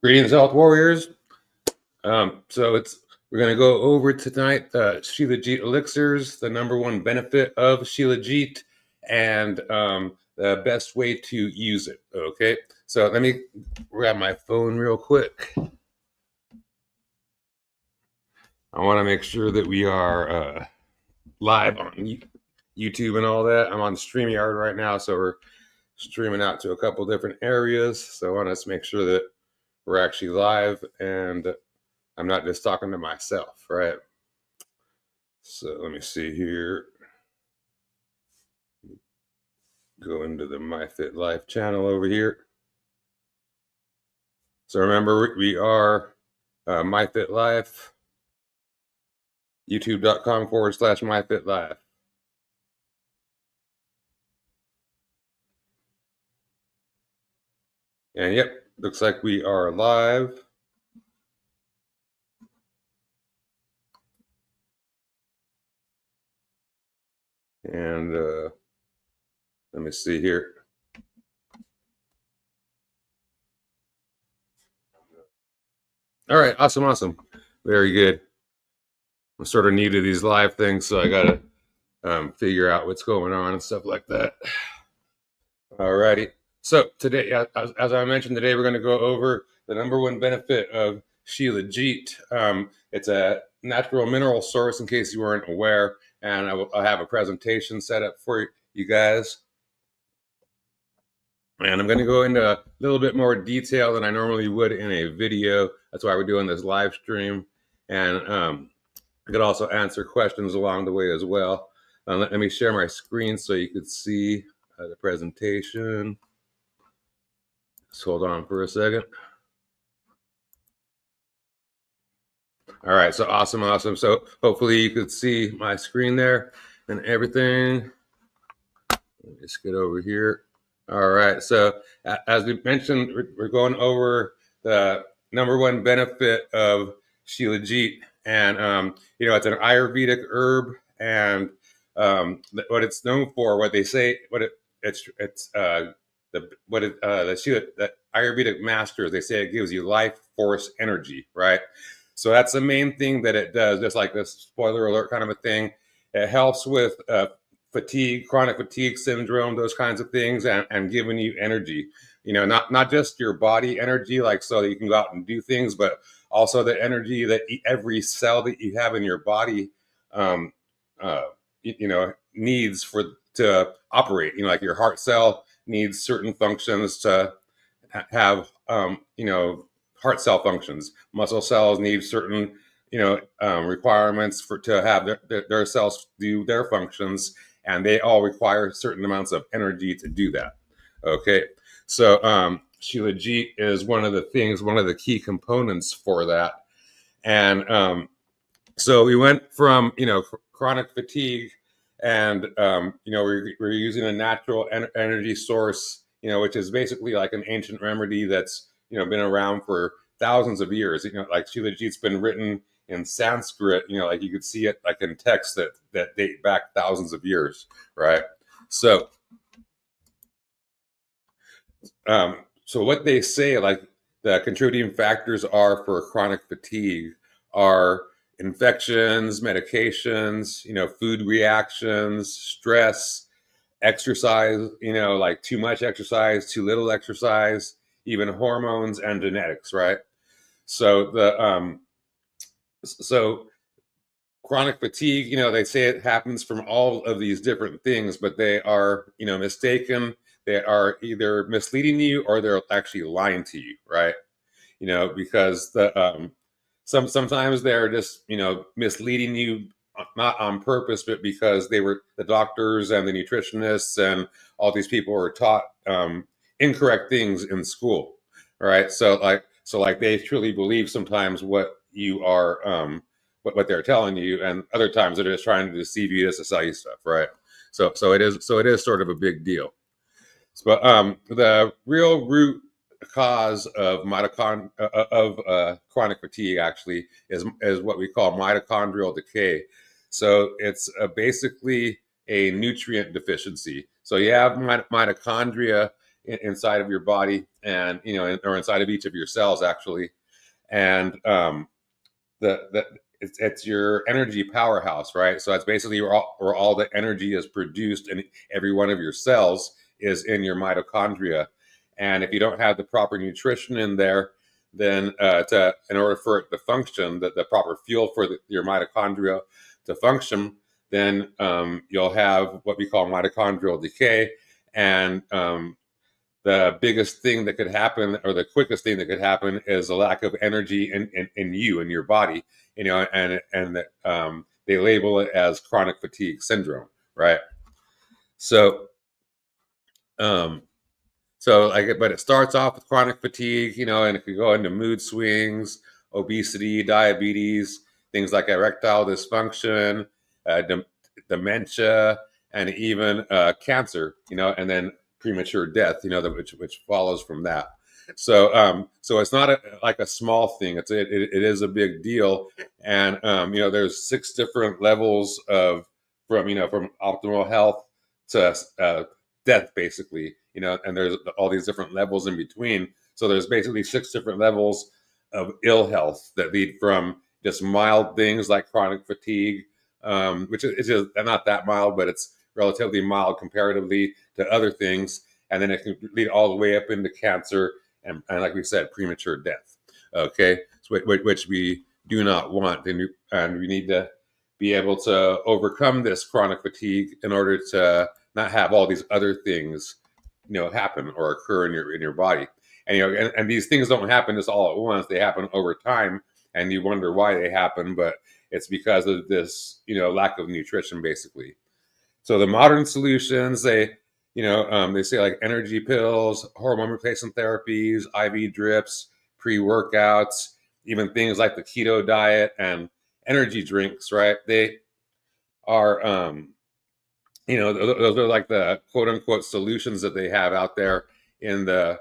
Greetings, health warriors. We're going to go over tonight the Shilajit elixirs, the number one benefit of Shilajit, and the best way to use it. Okay, so let me grab my phone real quick. I want to make sure that we are live on YouTube and all that. I'm on StreamYard right now, so we're streaming out to a couple different areas. So I want to make sure that we're actually live and I'm not just talking to myself, right? So let me see here. Go into the MyFitLife channel over here. So remember, we are MyFitLife, youtube.com/MyFitLife. And yep, looks like we are live. And let me see here. All right, awesome. Very good. I'm sort of new to these live things, so I got to figure out what's going on and stuff like that. All righty. So today, as I mentioned, today we're going to go over the number one benefit of Shilajit. It's a natural mineral source, in case you weren't aware, and I have a presentation set up for you guys. And I'm going to go into a little bit more detail than I normally would in a video. That's why we're doing this live stream. And I could also answer questions along the way as well. Let me share my screen so you could see the presentation. Just hold on for a second. All right, so awesome. So hopefully you could see my screen there and everything. Let me just get over here. All right, so as we mentioned, we're going over the number one benefit of Shilajit, and it's an Ayurvedic herb, and what it's known for, what they say, the Ayurvedic masters, they say it gives you life force energy, right? So that's the main thing that it does. Just like this spoiler alert kind of a thing, it helps with fatigue, chronic fatigue syndrome, those kinds of things, and giving you energy. Not just your body energy, like so that you can go out and do things, but also the energy that every cell that you have in your body, um, needs to operate. Like your heart cell needs certain functions to have, heart cell functions. Muscle cells need certain, requirements to have their cells do their functions, and they all require certain amounts of energy to do that. Okay, so Shilajit is one of the key components for that, and so we went from chronic fatigue, and we're using a natural energy source, which is basically like an ancient remedy that's been around for thousands of years. Like Shilajit's been written in Sanskrit. Like you could see it like in texts that date back thousands of years, right? So, so what they say, like the contributing factors are for chronic fatigue are infections, medications, food reactions, stress, exercise, like too much exercise, too little exercise, even hormones and genetics, right? So so chronic fatigue, they say it happens from all of these different things, but they are, mistaken. They are either misleading you or they're actually lying to you, right? Because sometimes they're just misleading you, not on purpose, but because the doctors and the nutritionists and all these people were taught incorrect things in school, right? So like they truly believe sometimes what you are what they're telling you, and other times they're just trying to deceive you just to sell you stuff, right? So it is sort of a big deal. But the real root cause of chronic fatigue actually is what we call mitochondrial decay. So it's basically a nutrient deficiency. So you have mitochondria inside of your body, and or inside of each of your cells actually. And the it's your energy powerhouse, right? So it's basically where all the energy is produced, and every one of your cells is in your mitochondria. And if you don't have the proper nutrition in there, then in order for it to function, the proper fuel for your mitochondria to function, then you'll have what we call mitochondrial decay. And the biggest thing that could happen, or the quickest thing that could happen, is a lack of energy in you, in your body, and they label it as chronic fatigue syndrome, right? So um, but it starts off with chronic fatigue, and it could go into mood swings, obesity, diabetes, things like erectile dysfunction, dementia, and even cancer, and then premature death, which follows from that. So it's not like a small thing. It is a big deal, and there's 6 different levels from optimal health to death, basically, and there's all these different levels in between. So there's basically 6 different levels of ill health that lead from just mild things like chronic fatigue, which is just not that mild, but it's relatively mild comparatively to other things. And then it can lead all the way up into cancer and like we said, premature death. Okay, so which we do not want, and we need to be able to overcome this chronic fatigue in order to not have all these other things, happen or occur in your body. And these things don't happen just all at once; they happen over time, and you wonder why they happen, but it's because of this, lack of nutrition, basically. So the modern solutions, they say like energy pills, hormone replacement therapies, IV drips, pre-workouts, even things like the keto diet and energy drinks, right? They are, those are like the quote unquote solutions that they have out there in the,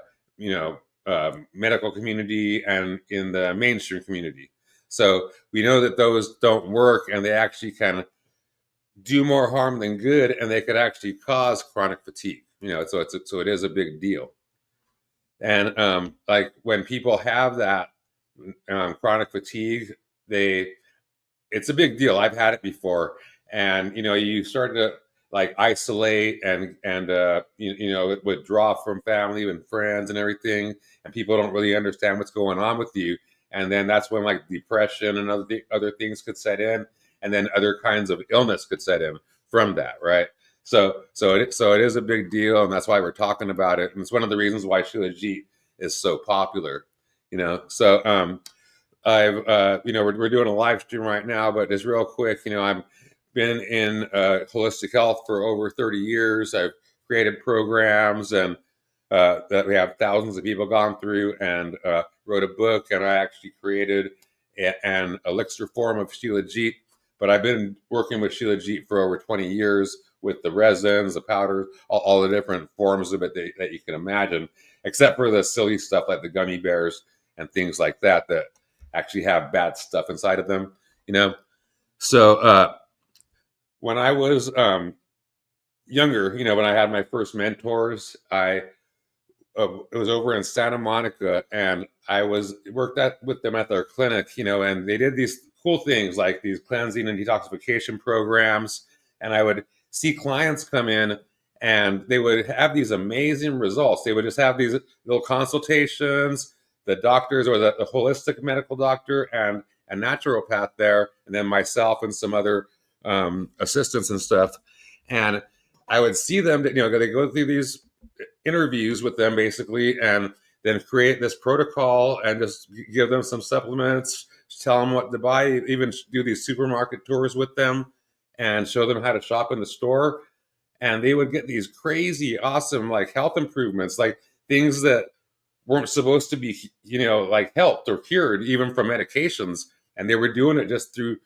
medical community and in the mainstream community. So we know that those don't work, and they actually can do more harm than good, and they could actually cause chronic fatigue. So it is a big deal. And like when people have that chronic fatigue, they it's a big deal. I've had it before, and you start to like isolate and withdraw from family and friends and everything, and people don't really understand what's going on with you. And then that's when like depression and other things could set in, and then other kinds of illness could set in from that, right? So it is a big deal, and that's why we're talking about it. And it's one of the reasons why Shilajit is so popular. So I've we're doing a live stream right now, but just real quick, I've been in holistic health for over 30 years. I've created programs and that we have thousands of people gone through, and wrote a book, and I actually created an elixir form of Shilajit. But I've been working with Shilajit for over 20 years with the resins, the powders, all the different forms of it that you can imagine, except for the silly stuff like the gummy bears and things like that actually have bad stuff inside of them. So when I was younger, when I had my first mentors, it was over in Santa Monica, and I worked with them at their clinic, and they did these cool things like these cleansing and detoxification programs. And I would see clients come in, and they would have these amazing results. They would just have these little consultations, the doctors or the holistic medical doctor and a naturopath there, and then myself and some other assistants and stuff. And I would see them, they go through these interviews with them basically, and then create this protocol and just give them some supplements, tell them what to buy, even do these supermarket tours with them and show them how to shop in the store. And they would get these crazy awesome like health improvements, like things that weren't supposed to be like helped or cured even from medications, and they were doing it just through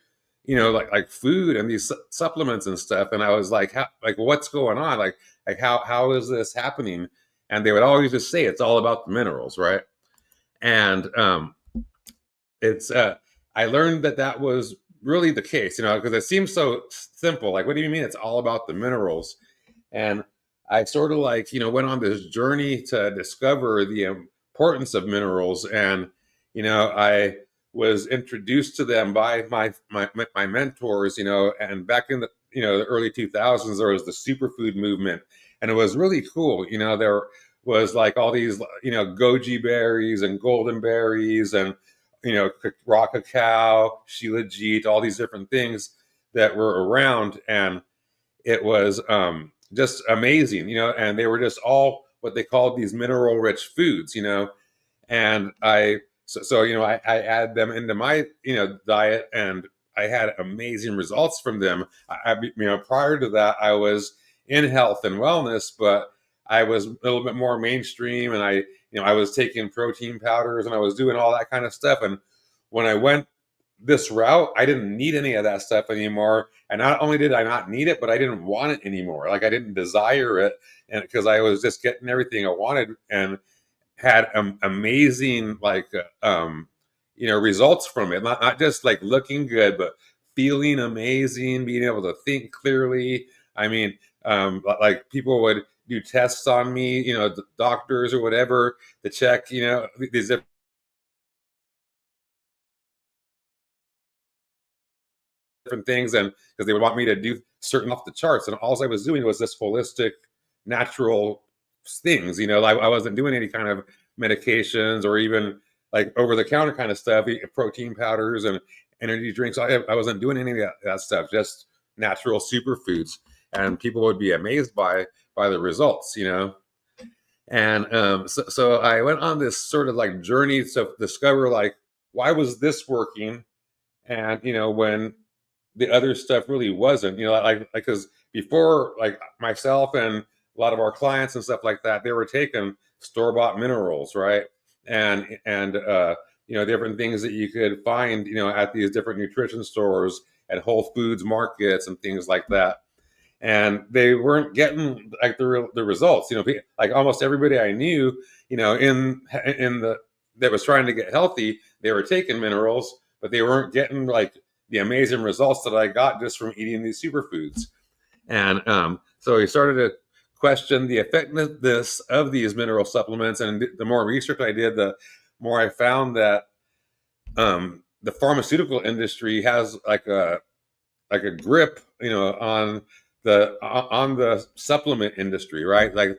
like food and these supplements and stuff. And I was like, what's going on, like how is this happening? And they would always just say it's all about the minerals, right? And it's I learned that was really the case, because it seems so simple. Like, what do you mean it's all about the minerals? And I sort of like, went on this journey to discover the importance of minerals. And, I was introduced to them by my mentors, and back in the early 2000s, there was the superfood movement, and it was really cool. There was like all these, goji berries and golden berries and, raw cacao, Shilajit, all these different things that were around. And it was just amazing, and they were just all what they called these mineral rich foods, and I add them into my diet, and I had amazing results from them. Prior to that, I was in health and wellness, but I was a little bit more mainstream, and I was taking protein powders and I was doing all that kind of stuff. And when I went this route, I didn't need any of that stuff anymore. And not only did I not need it, but I didn't want it anymore. Like I didn't desire it, and because I was just getting everything I wanted and had amazing results from it. Not just like looking good, but feeling amazing, being able to think clearly. I mean, like people would do tests on me, doctors or whatever, to check, these different things, and because they would want me to do certain off the charts, and all I was doing was this holistic natural things. I wasn't doing any kind of medications or even like over the counter kind of stuff, protein powders and energy drinks. I wasn't doing any of that stuff, just natural superfoods, and people would be amazed by the results. And so I went on this sort of like journey to discover like why was this working, and when the other stuff really wasn't, like because before, like myself and a lot of our clients and stuff like that, they were taking store bought minerals, right? And different things that you could find, at these different nutrition stores, at Whole Foods markets and things like that. And they weren't getting like the results. Like almost everybody I knew, in the that was trying to get healthy, they were taking minerals, but they weren't getting like the amazing results that I got just from eating these superfoods. And so we started to question the effectiveness of these mineral supplements. And the more research I did, the more I found that the pharmaceutical industry has like a grip, on the supplement industry, right? Like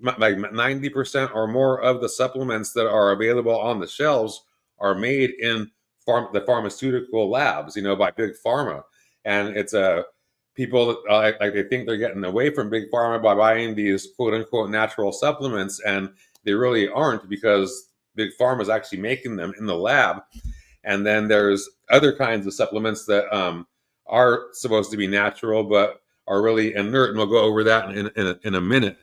90% or more of the supplements that are available on the shelves are made in the pharmaceutical labs, by big pharma. And it's people like they think they're getting away from big pharma by buying these quote unquote natural supplements, and they really aren't, because big pharma is actually making them in the lab. And then there's other kinds of supplements that are supposed to be natural, but are really inert. And we'll go over that in a minute.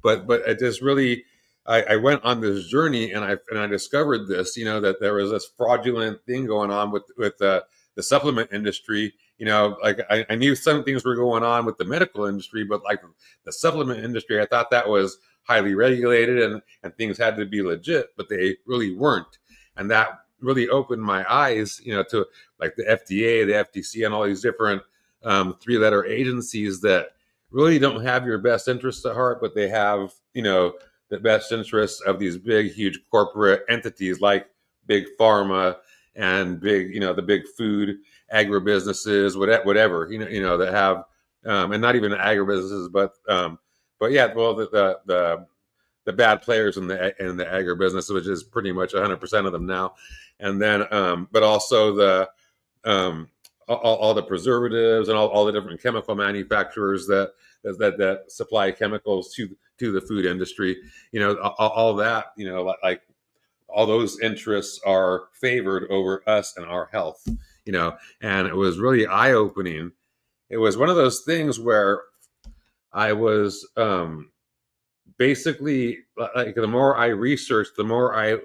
But it just really, I went on this journey, and I discovered this, that there was this fraudulent thing going on with the supplement industry. Like I knew some things were going on with the medical industry, but like the supplement industry, I thought that was highly regulated, and things had to be legit, but they really weren't. And that really opened my eyes, to like the FDA, the FTC, and all these different three-letter agencies that really don't have your best interests at heart, but they have, the best interests of these big, huge corporate entities like big pharma and the big food agribusinesses, whatever, that have, and not even agribusinesses, but yeah, well, the bad players in the agribusiness, which is pretty much 100% of them now. And then, but also all the preservatives and all the different chemical manufacturers that supply chemicals to the food industry. All that, like all those interests are favored over us and our health. And it was really eye opening. It was one of those things where I was basically, like, the more I researched, the more I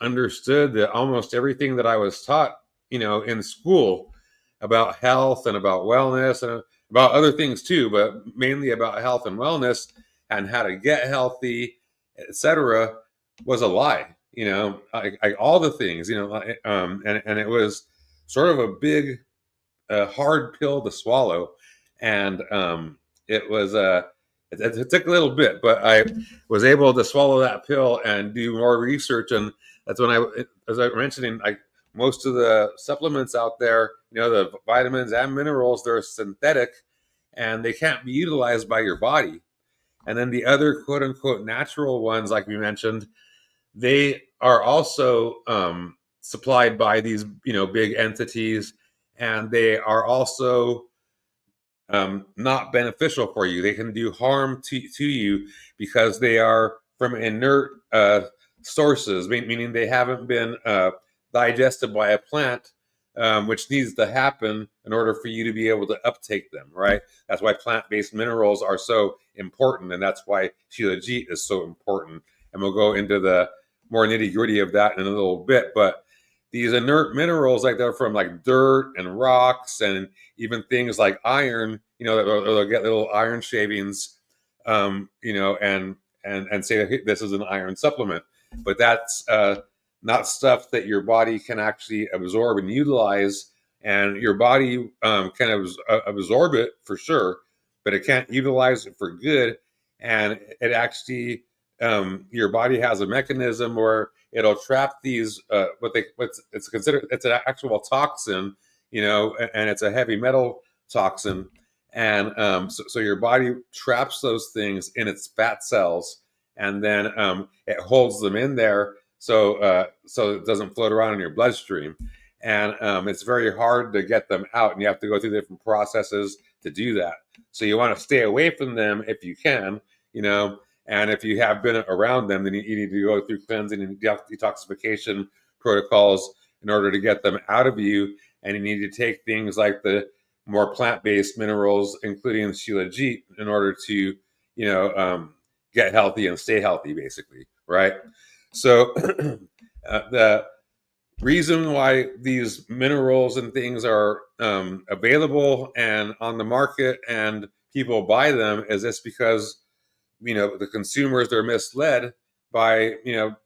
understood that almost everything that I was taught, in school about health and about wellness and about other things too, but mainly about health and wellness and how to get healthy, etc., was a lie. All the things, and it was sort of a big, hard pill to swallow, and it was a it took a little bit, but I was able to swallow that pill and do more research. And that's when as I was mentioning, like most of the supplements out there, the vitamins and minerals, they're synthetic and they can't be utilized by your body. And then the other quote unquote natural ones, like we mentioned, they are also supplied by these, big entities, and they are also not beneficial for you. They can do harm to you because they are from inert sources, meaning they haven't been digested by a plant, which needs to happen in order for you to be able to uptake them, right? That's why plant-based minerals are so important, and that's why Shilajit is so important. And we'll go into the more nitty-gritty of that in a little bit, but these inert minerals, like they're from like dirt and rocks and even things like iron, they'll get little iron shavings, and say hey, this is an iron supplement, but that's not stuff that your body can actually absorb and utilize. And your body can absorb it for sure, but it can't utilize it for good. And it actually, your body has a mechanism where it'll trap these what's it's considered, it's an actual toxin, and it's a heavy metal toxin. And so your body traps those things in its fat cells, and then it holds them in there so it doesn't float around in your bloodstream. And it's very hard to get them out, and you have to go through different processes to do that. So you want to stay away from them if you can, and if you have been around them, then you need to go through cleansing and detoxification protocols in order to get them out of you. And you need to take things like the more plant-based minerals, including Shilajit, in order to, get healthy and stay healthy, basically, right? So the reason why these minerals and things are available and on the market and people buy them is just because the consumers, they're misled by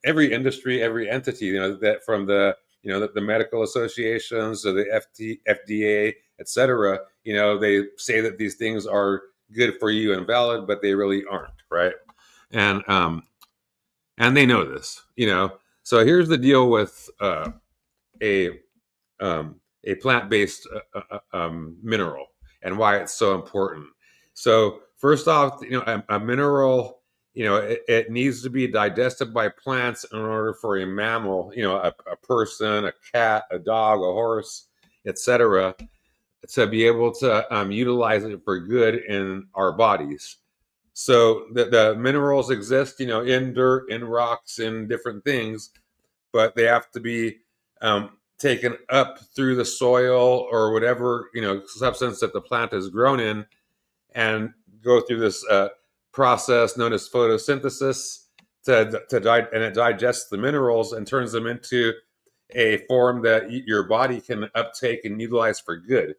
every industry, every entity, that from the the medical associations to the FDA, etc. They say that these things are good for you and valid, but they really aren't, right? And they know this. So here's the deal with a a plant-based mineral and why it's so important. So first off, a mineral, it needs to be digested by plants in order for a mammal, a person, a cat, a dog, a horse, etc., to be able to utilize it for good in our bodies. So the minerals exist, in dirt, in rocks, in different things, but they have to be taken up through the soil or whatever substance that the plant is grown in, and go through this process known as photosynthesis and it digests the minerals and turns them into a form that your body can uptake and utilize for good.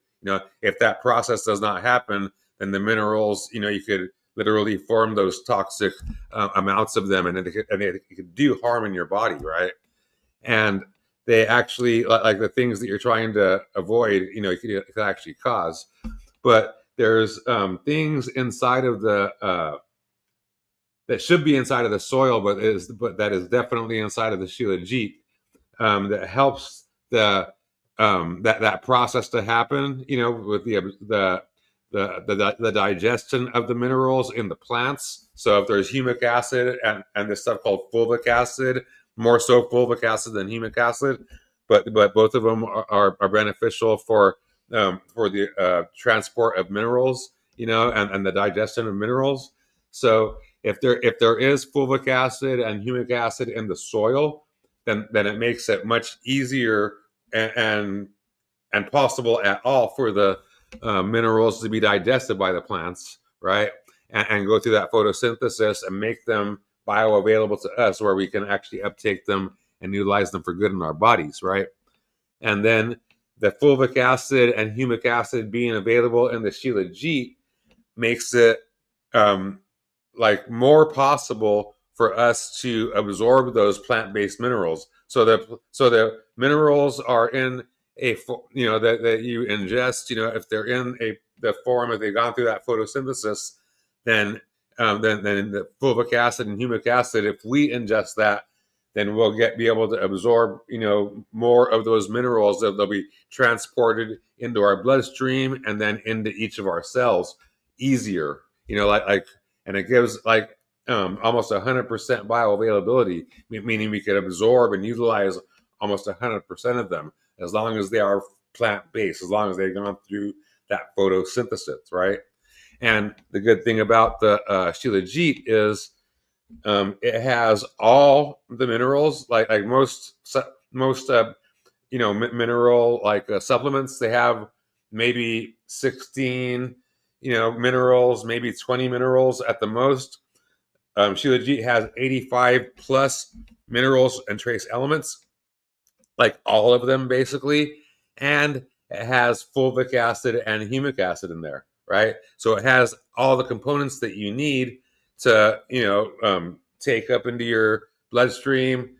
If that process does not happen, then the minerals, you could literally form those toxic amounts of them, and it could do harm in your body, right? And they actually, like the things that you're trying to avoid, it could actually cause. But there's things inside of the that should be inside of the soil, but that is definitely inside of the Shilajit, that helps that process to happen. With the digestion of the minerals in the plants. So if there's humic acid and this stuff called fulvic acid, more so fulvic acid than humic acid, but both of them are beneficial for the transport of minerals, and the digestion of minerals. So if there is fulvic acid and humic acid in the soil, then it makes it much easier and possible at all for the minerals to be digested by the plants, right? And go through that photosynthesis and make them bioavailable to us, where we can actually uptake them and utilize them for good in our bodies, right? And then the fulvic acid and humic acid being available in the Shilajit makes it like more possible for us to absorb those plant-based minerals. So the minerals are in that you ingest. If they're in the form, if they've gone through that photosynthesis, then then the fulvic acid and humic acid, if we ingest that, then we'll be able to absorb, more of those minerals. They'll be transported into our bloodstream and then into each of our cells easier. And it gives like almost 100% bioavailability, meaning we could absorb and utilize almost 100% of them as long as they are plant based, as long as they've gone through that photosynthesis, right? And the good thing about the Shilajit is it has all the minerals, like most mineral like supplements. They have maybe 16 minerals, maybe 20 minerals at the most. Shilajit has 85 plus minerals and trace elements, like all of them basically, and it has fulvic acid and humic acid in there, right? So it has all the components that you need to take up into your bloodstream,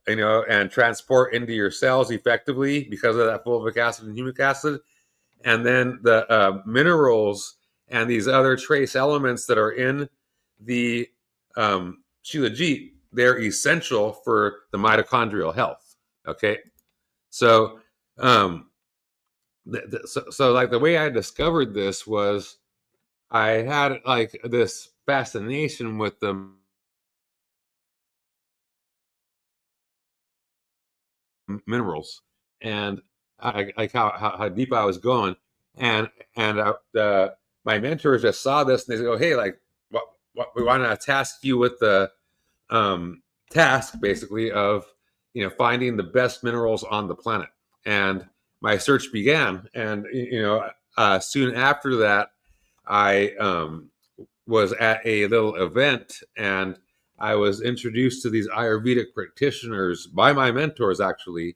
and transport into your cells effectively because of that fulvic acid and humic acid. And then the minerals and these other trace elements that are in the Shilajit, they're essential for the mitochondrial health. Okay, so like the way I discovered this was I had like this fascination with the minerals and like how deep I was going, and my mentors just saw this and they go, hey, like what we want to task you with the task basically of finding the best minerals on the planet. And my search began, and soon after that I was at a little event, and I was introduced to these Ayurvedic practitioners by my mentors. Actually,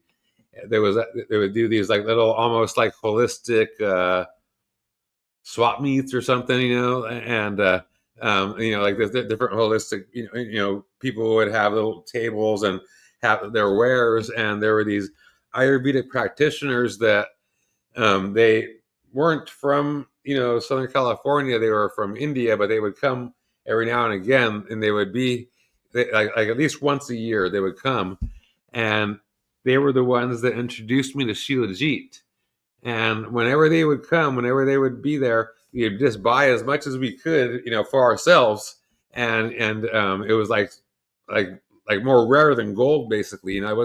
they would do these like little, almost like holistic swap meets or something, and like the different holistic, people would have little tables and have their wares, and there were these Ayurvedic practitioners that they weren't from Southern California. They were from India, but they would come every now and again, and they would be like at least once a year they would come, and they were the ones that introduced me to Shilajit. And whenever they would come, whenever they would be there, we'd just buy as much as we could, for ourselves. And it was like more rare than gold, basically. It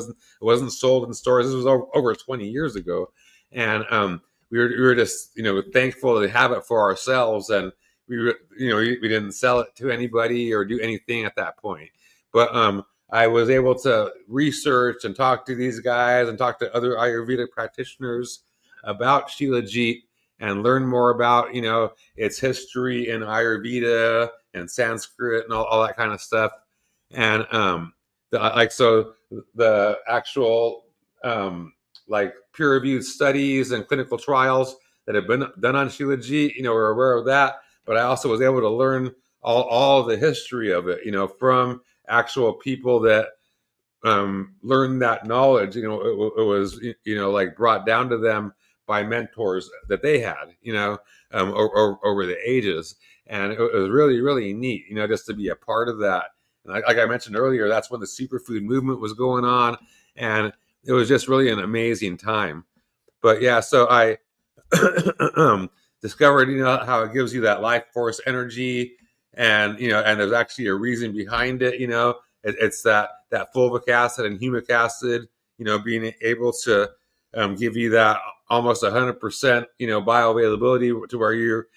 wasn't sold in stores. This was over 20 years ago, and we were just thankful to have it for ourselves, and we didn't sell it to anybody or do anything at that point. But I was able to research and talk to these guys and talk to other Ayurvedic practitioners about Shilajit and learn more about its history in Ayurveda and Sanskrit and all that kind of stuff. And the actual like peer-reviewed studies and clinical trials that have been done on Shilajit, we're aware of that. But I also was able to learn all the history of it, from actual people that learned that knowledge. It was like brought down to them by mentors that they had, over the ages. And it was really, really neat, just to be a part of that. And like I mentioned earlier, that's when the superfood movement was going on, and it was just really an amazing time. But yeah, so I discovered, how it gives you that life force energy, and and there's actually a reason behind it. It's that fulvic acid and humic acid, being able to give you that almost 100%, bioavailability to where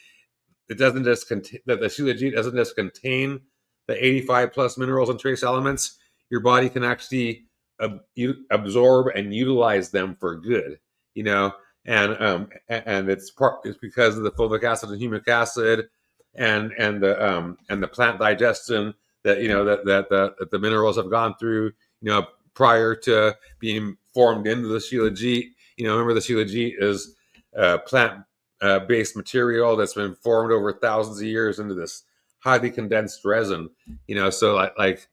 it doesn't just contain, that the Shilajit doesn't just contain the 85 plus minerals and trace elements. Your body can actually absorb and utilize them for good, and it's because of the fulvic acid and humic acid and the plant digestion that that the minerals have gone through, prior to being formed into the Shilajit. Remember, the Shilajit is plant based material that's been formed over thousands of years into this highly condensed resin. So like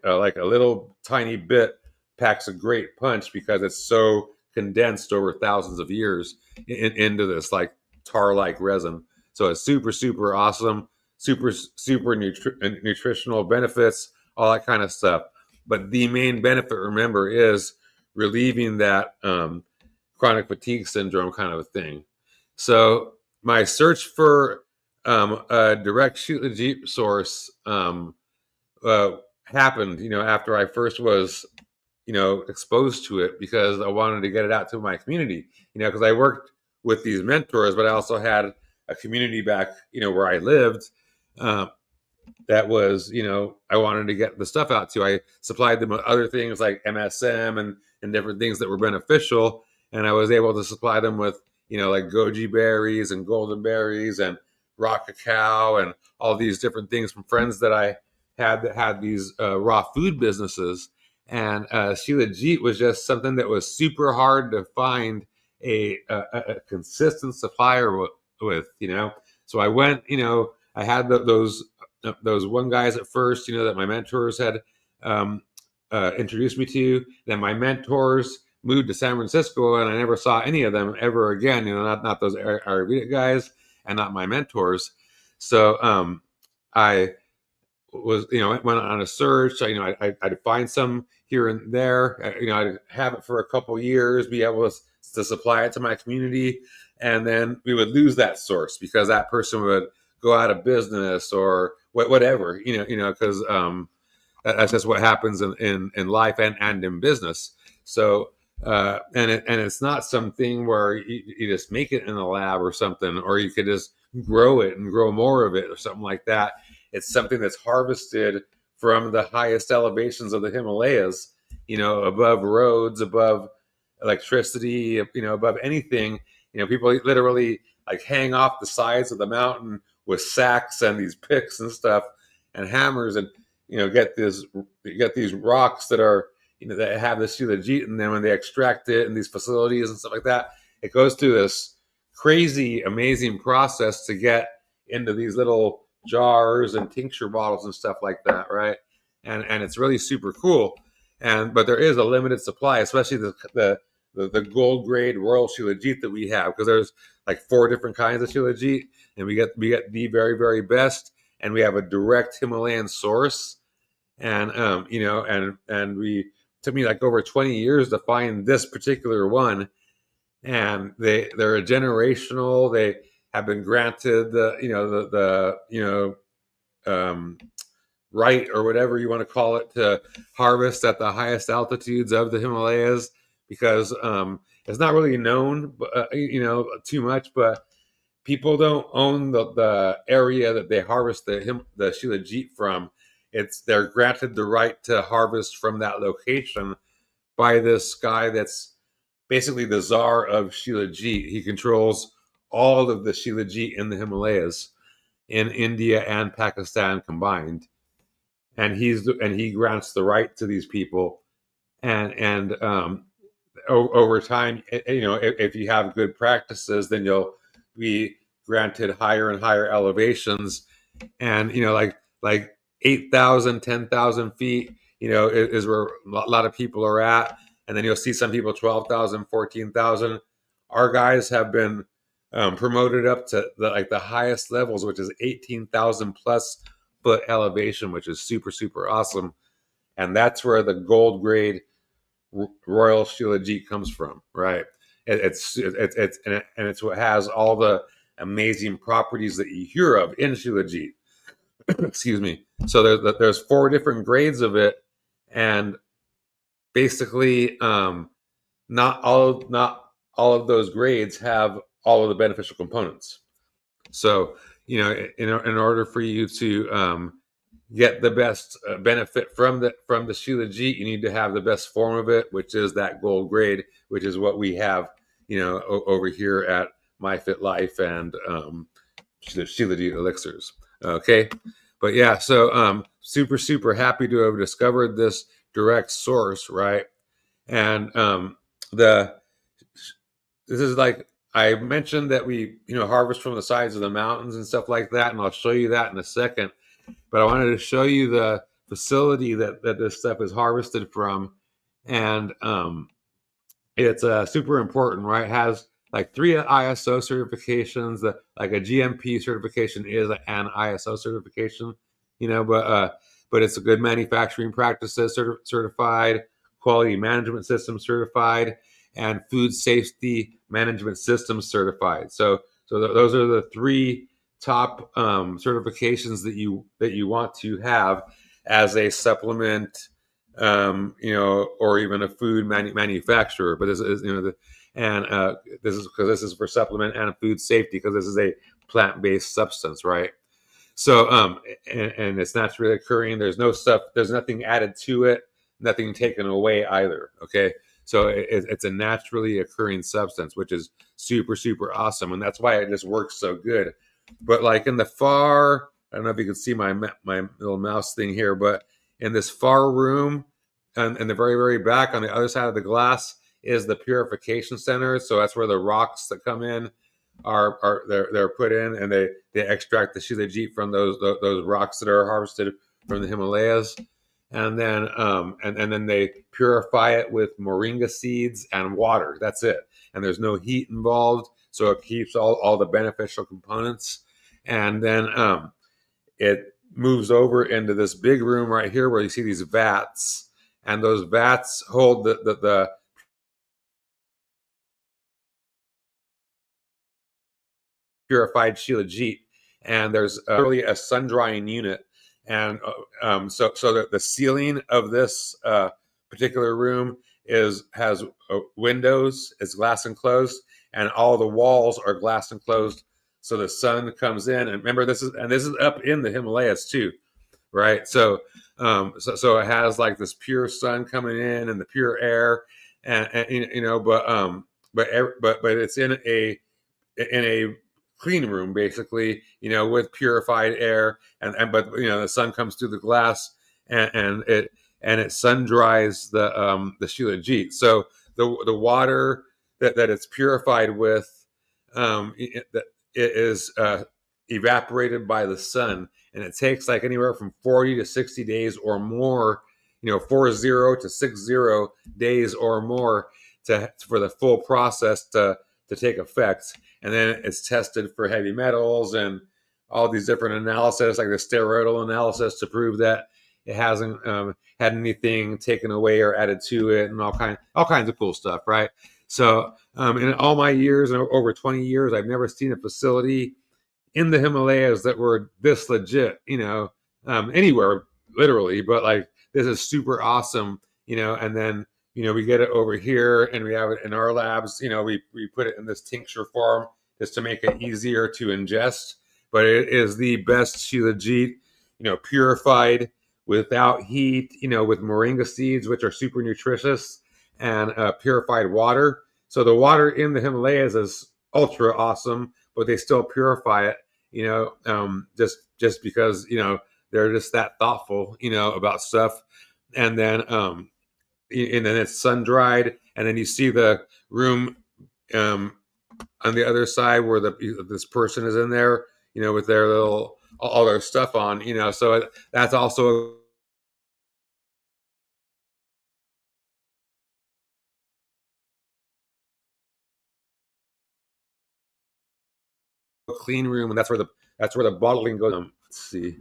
a little tiny bit packs a great punch because it's so condensed over thousands of years into this like tar-like resin. So it's super, super awesome. super nutritional benefits, all that kind of stuff. But the main benefit, remember, is relieving that chronic fatigue syndrome kind of a thing. So my search for a direct Shilajit source uh, happened, after I first was, exposed to it, because I wanted to get it out to my community, because I worked with these mentors, but I also had a community back, where I lived. Um, that was, I wanted to get the stuff out to. I supplied them with other things like MSM and different things that were beneficial. And I was able to supply them with, like goji berries and golden berries and raw cacao and all these different things from friends that I had that had these raw food businesses. And Shilajit was just something that was super hard to find a consistent supplier with. So I went, I had those one guys at first, that my mentors had um, introduced me to. Then my mentors moved to San Francisco, and I never saw any of them ever again. Not those Ayurvedic guys, and not my mentors. So I was, went on a search. I'd find some here and there. I'd have it for a couple years, be able to supply it to my community, and then we would lose that source because that person would go out of business or whatever. Because that's just what happens in life and in business. So and it's not something where you just make it in a lab or something, or you could just grow it and grow more of it or something like that. It's something that's harvested from the highest elevations of the Himalayas, above roads, above electricity, above anything. People literally like hang off the sides of the mountain with sacks and these picks and stuff and hammers, and get these rocks that are, that have the Shilajit in them, and they extract it in these facilities and stuff like that. It goes through this crazy, amazing process to get into these little jars and tincture bottles and stuff like that, right? And it's really super cool. But there is a limited supply, especially the gold grade royal Shilajit that we have, because there's like 4 different kinds of Shilajit, and we get the very, very best, and we have a direct Himalayan source. And and we took me like over 20 years to find this particular one, and they're a generational. They have been granted the right, or whatever you want to call it, to harvest at the highest altitudes of the Himalayas, because it's not really known, too much, but people don't own the area that they harvest the Shilajit from. They're granted the right to harvest from that location by this guy that's basically the czar of Shilajit. He controls all of the Shilajit in the Himalayas, in India and Pakistan combined, and he grants the right to these people, and over time, if you have good practices, then you'll be granted higher and higher elevations, and like 8,000, 10,000 feet, is where a lot of people are at, and then you'll see some people 12,000, 14,000. Our guys have been promoted up to the highest levels, which is 18,000 plus foot elevation, which is super, super awesome. And that's where the gold grade royal Shilajit comes from, right? It's what has all the amazing properties that you hear of in Shilajit. Excuse me. So there's 4 different grades of it, and basically, not all of those grades have all of the beneficial components. So in order for you to get the best benefit from the Shilajit, you need to have the best form of it, which is that gold grade, which is what we have, over here at My Fit Life and Shilajit elixirs. Okay, but yeah, so super, super happy to have discovered this direct source, right? And the this is like I mentioned that we harvest from the sides of the mountains and stuff like that, and I'll show you that in a second. But I wanted to show you the facility that this stuff is harvested from, and it's super important, right? It has like three ISO certifications. That like a GMP certification is an ISO certification, but it's a good manufacturing practices certified, quality management system certified, and food safety management system certified. So those are the three top certifications that you want to have as a supplement, or even a food manufacturer. But this is, and this is because this is for supplement and food safety, because this is a plant-based substance, right? So, and it's naturally occurring. There's no stuff. There's nothing added to it. Nothing taken away either. Okay, so it's a naturally occurring substance, which is super super awesome, and that's why it just works so good. But like in the far, I don't know if you can see my little mouse thing here, but in this far room, and in the very very back on the other side of the glass is the purification center. So that's where the rocks that come in are they're put in, and they extract the shilajit from those rocks that are harvested from the Himalayas, and then and then they purify it with moringa seeds and water. That's it, and there's no heat involved, so it keeps all the beneficial components, and then it moves over into this big room right here where you see these vats, and those vats hold the purified shilajit, and there's really a sun drying unit, and so the ceiling of this particular room has windows, it's glass enclosed, and all the walls are glass enclosed, so the sun comes in. And remember, this is up in the Himalayas too, right? So it has like this pure sun coming in and the pure air, and but it's in a clean room basically, with purified air, and but the sun comes through the glass, and it sun dries the shilajit. So the water that it's purified with, it is evaporated by the sun, and it takes like anywhere from 40 to 60 days or more, 40 to 60 days or more for the full process to take effect. And then it's tested for heavy metals and all these different analysis, like the steroidal analysis, to prove that it hasn't had anything taken away or added to it, and all kinds of cool stuff, right? So in all my years, over 20 years, I've never seen a facility in the Himalayas that were this legit, anywhere literally, but like this is super awesome, and then we get it over here and we have it in our labs. We put it in this tincture form just to make it easier to ingest, but it is the best shilajit, purified without heat, with moringa seeds, which are super nutritious, and purified water. So the water in the Himalayas is ultra awesome, but they still purify it, just because they're just that thoughtful, about stuff. And then it's sun dried, and then you see the room um, on the other side where this person is in there, with their little all their stuff on, So that's also a clean room, and that's where the bottling goes. Let's see,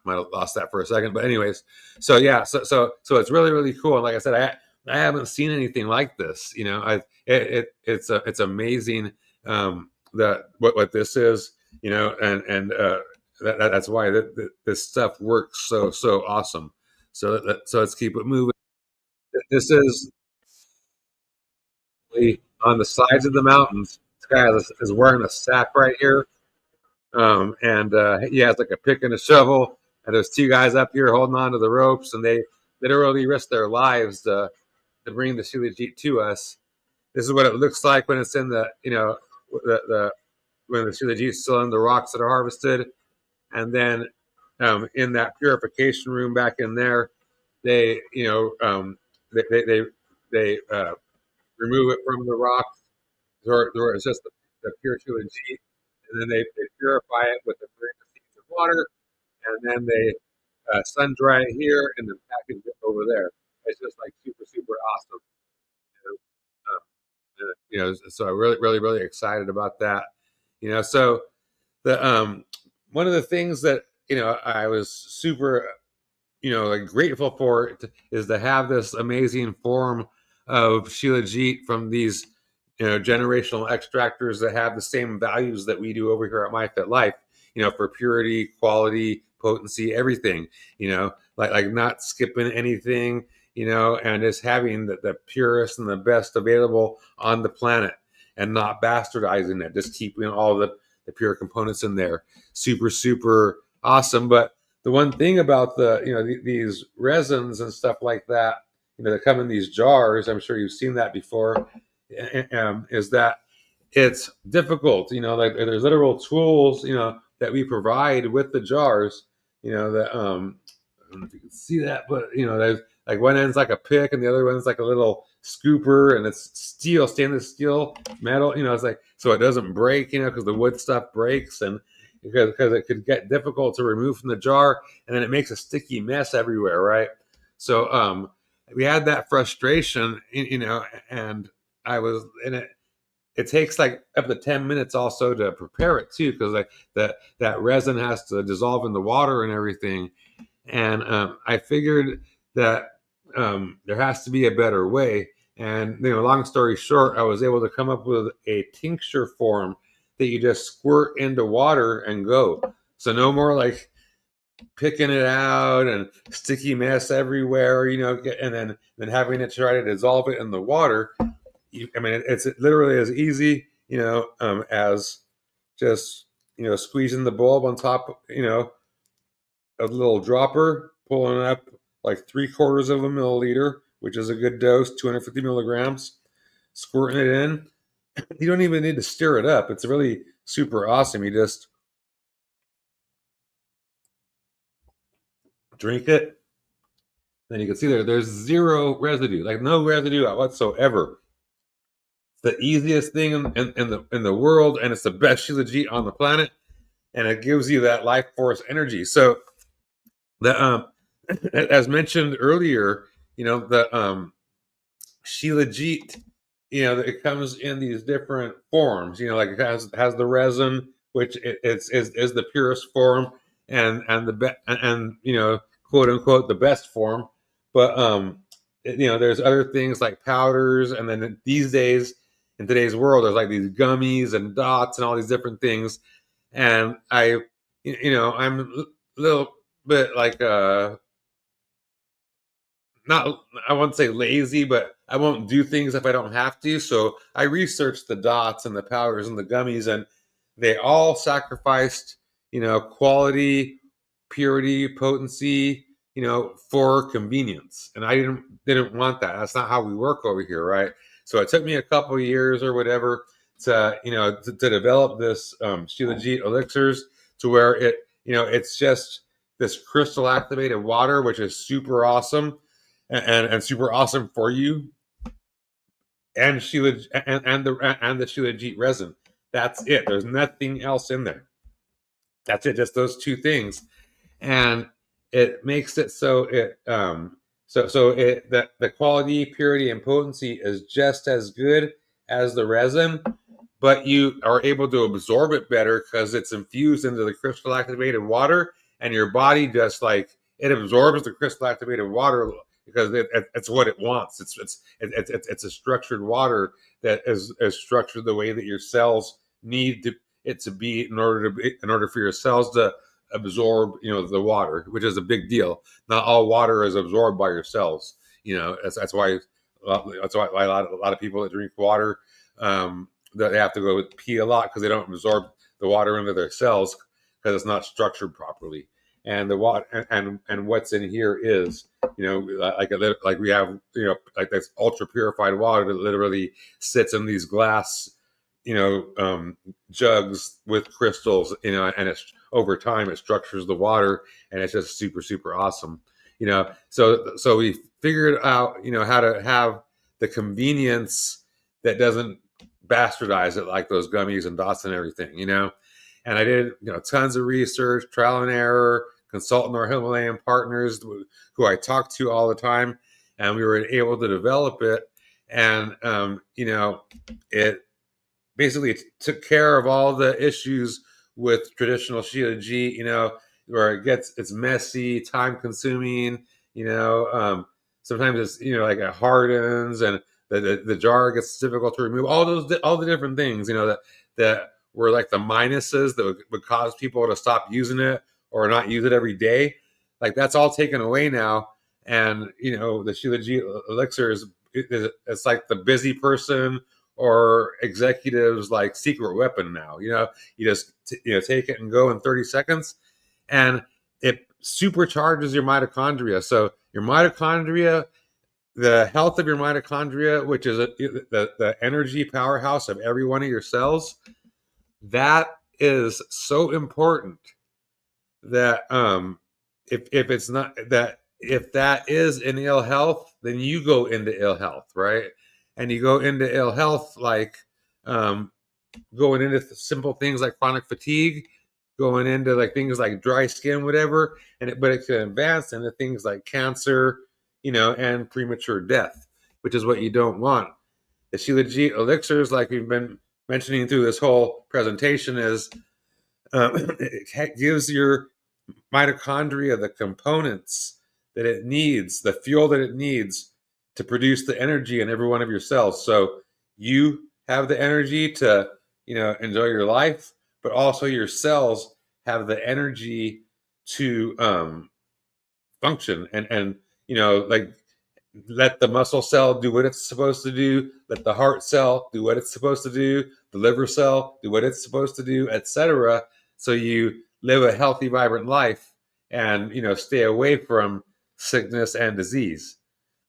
might have lost that for a second, but anyways, so yeah, so it's really really cool. And like I said, I haven't seen anything like this. It's amazing, that what this is, and that's why this stuff works so awesome. So let's keep it moving. This is on the sides of the mountains. This guy is wearing a sack right here, and he has like a pick and a shovel, and there's two guys up here holding on to the ropes, and they literally risk their lives to bring the shilajit to us. This is what it looks like when it's in the when the shilajit is still in the rocks that are harvested, and then in that purification room back in there, they they remove it from the rocks, or it's just the pure shilajit, and then they purify it with the seeds of water, and then they sun dry it here and then package it over there. It's just like super super awesome. You know? So I'm really excited about that. So the one of the things that I was super like grateful for is to have this amazing form of Shilajit from these generational extractors that have the same values that we do over here at MyFit Life. For purity, quality, potency, everything. Like not skipping anything. And just having the purest and the best available on the planet, and not bastardizing it. Just keeping all the pure components in there. Super awesome. But the one thing about these resins and stuff like that, that come in these jars, I'm sure you've seen that before, is that it's difficult. Like there's literal tools, that we provide with the jars, that I don't know if you can see that, but there's like one end's like a pick and the other one's like a little scooper, and it's steel, stainless steel, metal. It's like, so it doesn't break, because the wood stuff breaks, and because it could get difficult to remove from the jar, and then it makes a sticky mess everywhere, right? So we had that frustration, and I was in it. It takes like up to 10 minutes also to prepare it too, because like that resin has to dissolve in the water and everything. And I figured that there has to be a better way. And long story short, I was able to come up with a tincture form that you just squirt into water and go. So no more like picking it out and sticky mess everywhere, and then having to try to dissolve it in the water. It's literally as easy, as just squeezing the bulb on top, a little dropper, pulling up like 3/4 of a milliliter, which is a good dose, 250 milligrams, squirting it in. You don't even need to stir it up. It's really super awesome. You just drink it. Then you can see there's zero residue, like no residue whatsoever. It's the easiest thing in the world, and it's the best Shilajit on the planet, and it gives you that life force energy. So the as mentioned earlier, the Shilajit, it comes in these different forms. Like it has the resin, which is the purest form, and the quote unquote the best form. But there's other things like powders, and then these days in today's world, there's like these gummies and dots and all these different things. And I'm a little bit like not, I won't say lazy, but I won't do things if I don't have to. So I researched the dots and the powders and the gummies, and they all sacrificed, quality, purity, potency, for convenience. And I didn't want that. That's not how we work over here, right? So it took me a couple of years or whatever to develop this Shilajit elixirs, to where it's just this crystal activated water, which is super awesome and super awesome for you, and the Shilajit resin. That's it. There's nothing else in there. That's it. Just those two things, and it makes it so that the quality, purity, and potency is just as good as the resin, but you are able to absorb it better because it's infused into the crystal activated water, and your body just like it absorbs the crystal activated water because it's what it wants. It's a structured water that is structured the way that your cells need it to be in order for your cells to absorb the water, which is a big deal. Not all water is absorbed by your cells. That's why a lot of people that drink water, that they have to go pee a lot because they don't absorb the water into their cells because it's not structured properly. And the water and what's in here is like we have like this ultra purified water that literally sits in these glass jugs with crystals, and it's over time it structures the water, and it's just super awesome. So we figured out how to have the convenience that doesn't bastardize it like those gummies and dots and everything. And I did tons of research, trial and error, consulting our Himalayan partners who I talk to all the time, and we were able to develop it. and it basically took care of all the issues with traditional Shilajit, where it's messy, time consuming, sometimes it's, like it hardens and the jar gets difficult to remove, all the different things, that were like the minuses that would cause people to stop using it or not use it every day. Like that's all taken away now. And, the Shilajit elixir it's like the busy person or executives like secret weapon now. You just take it and go in 30 seconds, and it supercharges your mitochondria. So your mitochondria, the health of your mitochondria, which is the energy powerhouse of every one of your cells, that is so important that if it's not that if that is in ill health, then you go into ill health, right? And you go into ill health like um, going into simple things like chronic fatigue, going into like things like dry skin, whatever, but it can advance into things like cancer, and premature death, which is what you don't want. The Shilajit elixirs, like we've been mentioning through this whole presentation, is it gives your mitochondria the components that it needs, the fuel that it needs to produce the energy in every one of your cells. So you have the energy to, enjoy your life, but also your cells have the energy to function and like let the muscle cell do what it's supposed to do, let the heart cell do what it's supposed to do, the liver cell do what it's supposed to do, etc. So you live a healthy, vibrant life and stay away from sickness and disease.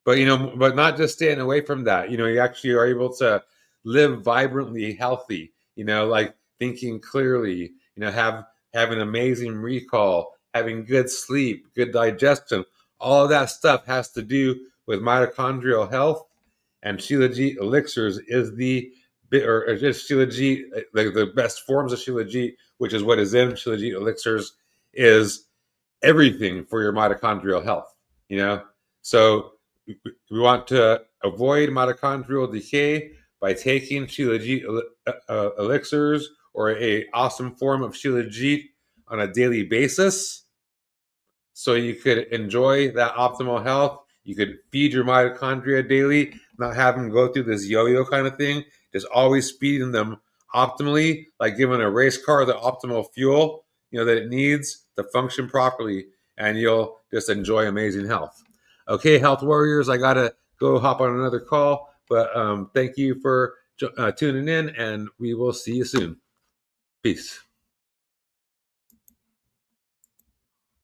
But not just staying away from that. You actually are able to live vibrantly healthy, like thinking clearly, have an amazing recall, having good sleep, good digestion. All of that stuff has to do with mitochondrial health, and Shilajit elixirs is or just Shilajit, the best forms of Shilajit, which is what is in Shilajit elixirs, is everything for your mitochondrial health. So we want to avoid mitochondrial decay by taking Shilajit elixirs or a awesome form of Shilajit on a daily basis, so you could enjoy that optimal health. You could feed your mitochondria daily, not have them go through this yo-yo kind of thing. Just always feeding them optimally, like giving a race car the optimal fuel, that it needs to function properly, and you'll just enjoy amazing health. Okay, health warriors, I gotta go hop on another call, but thank you for tuning in, and we will see you soon. Peace.